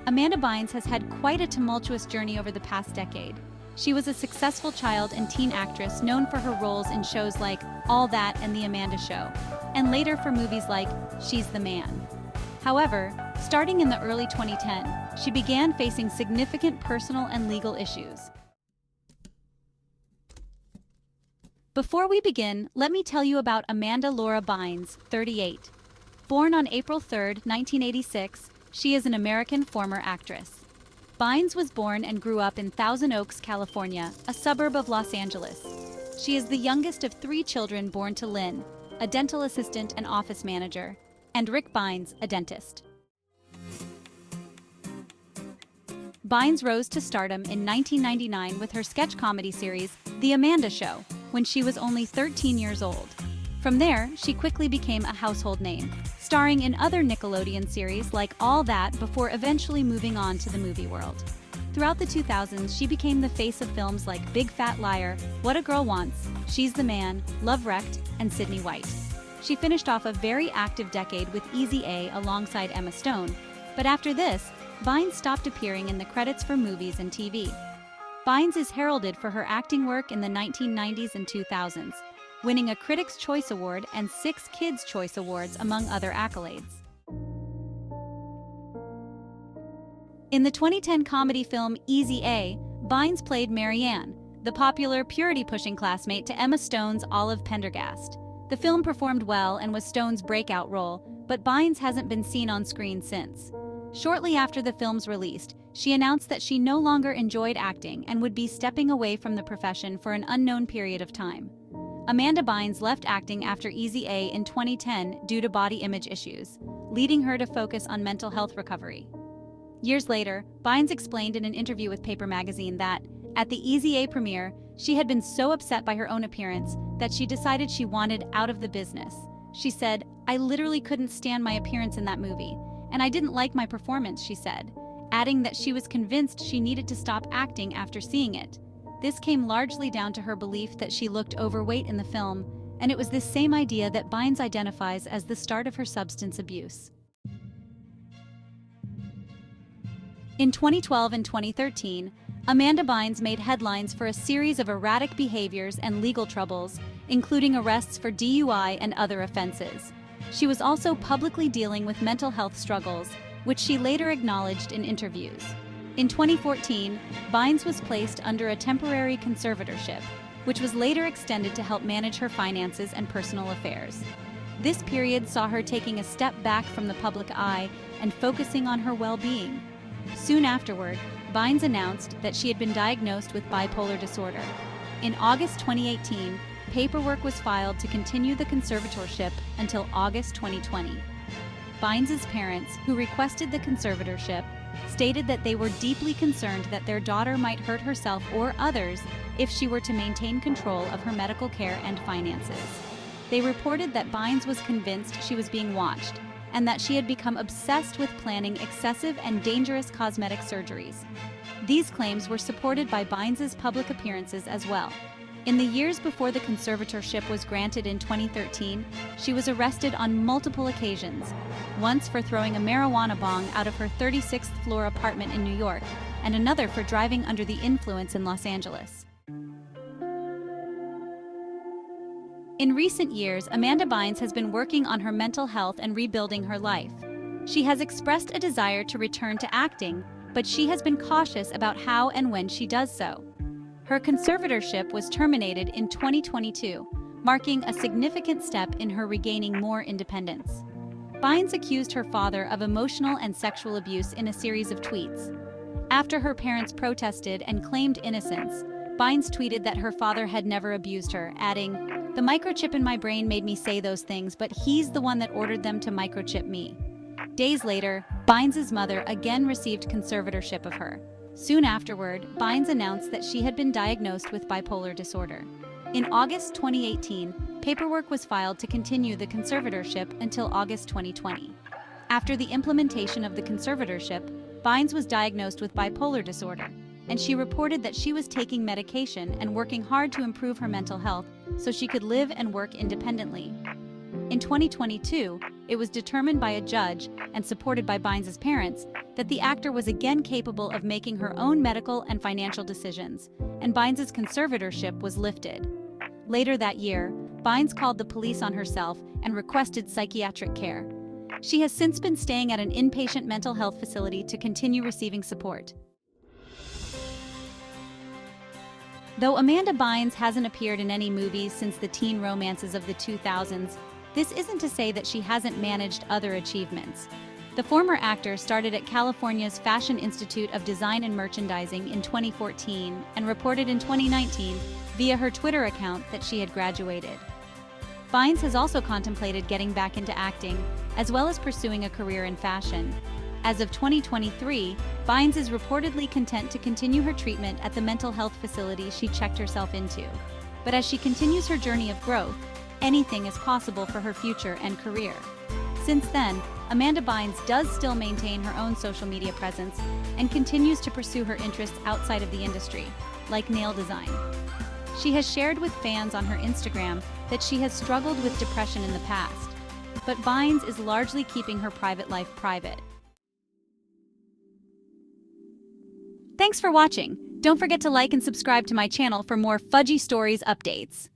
Amanda Bynes has had quite a tumultuous journey over the past decade. She was a successful child and teen actress known for her roles in shows like All That and The Amanda Show, and later for movies like She's the Man. However, starting in the early 2010s, she began facing significant personal and legal issues. Before we begin, let me tell you about Amanda Laura Bynes, 38. Born on April 3, 1986, she is an American former actress. Bynes was born and grew up in Thousand Oaks, California, a suburb of Los Angeles. She is the youngest of 3 children born to Lynn, a dental assistant and office manager, and Rick Bynes, a dentist. Bynes rose to stardom in 1999 with her sketch comedy series, The Amanda Show, when she was only 13 years old. From there, she quickly became a household name, starring in other Nickelodeon series like All That before eventually moving on to the movie world. Throughout the 2000s, she became the face of films like Big Fat Liar, What a Girl Wants, She's the Man, Love Wrecked, and Sydney White. She finished off a very active decade with Easy A alongside Emma Stone, but after this, Bynes stopped appearing in the credits for movies and TV. Bynes is heralded for her acting work in the 1990s and 2000s, winning a Critics' Choice Award and 6 Kids' Choice Awards among other accolades. In the 2010 comedy film Easy A, Bynes played Marianne, the popular purity-pushing classmate to Emma Stone's Olive Pendergast. The film performed well and was Stone's breakout role, but Bynes hasn't been seen on screen since. Shortly after the film's release, she announced that she no longer enjoyed acting and would be stepping away from the profession for an unknown period of time. Amanda Bynes left acting after Easy A in 2010 due to body image issues, leading her to focus on mental health recovery. Years later, Bynes explained in an interview with Paper magazine that, at the Easy A premiere, she had been so upset by her own appearance that she decided she wanted out of the business. She said, "I literally couldn't stand my appearance in that movie, and I didn't like my performance," she said, adding that she was convinced she needed to stop acting after seeing it. This came largely down to her belief that she looked overweight in the film, and it was this same idea that Bynes identifies as the start of her substance abuse. In 2012 and 2013, Amanda Bynes made headlines for a series of erratic behaviors and legal troubles, including arrests for DUI and other offenses. She was also publicly dealing with mental health struggles, which she later acknowledged in interviews. In 2014, Bynes was placed under a temporary conservatorship, which was later extended to help manage her finances and personal affairs. This period saw her taking a step back from the public eye and focusing on her well-being. Soon afterward, Bynes announced that she had been diagnosed with bipolar disorder. In August 2018, paperwork was filed to continue the conservatorship until August 2020. Bynes' parents, who requested the conservatorship, stated that they were deeply concerned that their daughter might hurt herself or others if she were to maintain control of her medical care and finances. They reported that Bynes was convinced she was being watched, and that she had become obsessed with planning excessive and dangerous cosmetic surgeries. These claims were supported by Bynes' public appearances as well. In the years before the conservatorship was granted in 2013, she was arrested on multiple occasions, once for throwing a marijuana bong out of her 36th floor apartment in New York, and another for driving under the influence in Los Angeles. In recent years, Amanda Bynes has been working on her mental health and rebuilding her life. She has expressed a desire to return to acting, but she has been cautious about how and when she does so. Her conservatorship was terminated in 2022, marking a significant step in her regaining more independence. Bynes accused her father of emotional and sexual abuse in a series of tweets. After her parents protested and claimed innocence, Bynes tweeted that her father had never abused her, adding, "The microchip in my brain made me say those things, but he's the one that ordered them to microchip me." Days later, Bynes' mother again received conservatorship of her. Soon afterward, Bynes announced that she had been diagnosed with bipolar disorder. In August 2018, paperwork was filed to continue the conservatorship until August 2020. After the implementation of the conservatorship, Bynes was diagnosed with bipolar disorder, and she reported that she was taking medication and working hard to improve her mental health so she could live and work independently. In 2022, it was determined by a judge and supported by Bynes' parents that the actor was again capable of making her own medical and financial decisions, and Bynes' conservatorship was lifted. Later that year, Bynes called the police on herself and requested psychiatric care. She has since been staying at an inpatient mental health facility to continue receiving support. Though Amanda Bynes hasn't appeared in any movies since the teen romances of the 2000s, this isn't to say that she hasn't managed other achievements. The former actor started at California's Fashion Institute of Design and Merchandising in 2014 and reported in 2019 via her Twitter account that she had graduated. Bynes has also contemplated getting back into acting, as well as pursuing a career in fashion. As of 2023, Bynes is reportedly content to continue her treatment at the mental health facility she checked herself into. But as she continues her journey of growth, anything is possible for her future and career. Since then, Amanda Bynes does still maintain her own social media presence and continues to pursue her interests outside of the industry, like nail design. She has shared with fans on her Instagram that she has struggled with depression in the past, but Bynes is largely keeping her private life private. Thanks for watching. Don't forget to like and subscribe to my channel for more Fudgy Stories updates.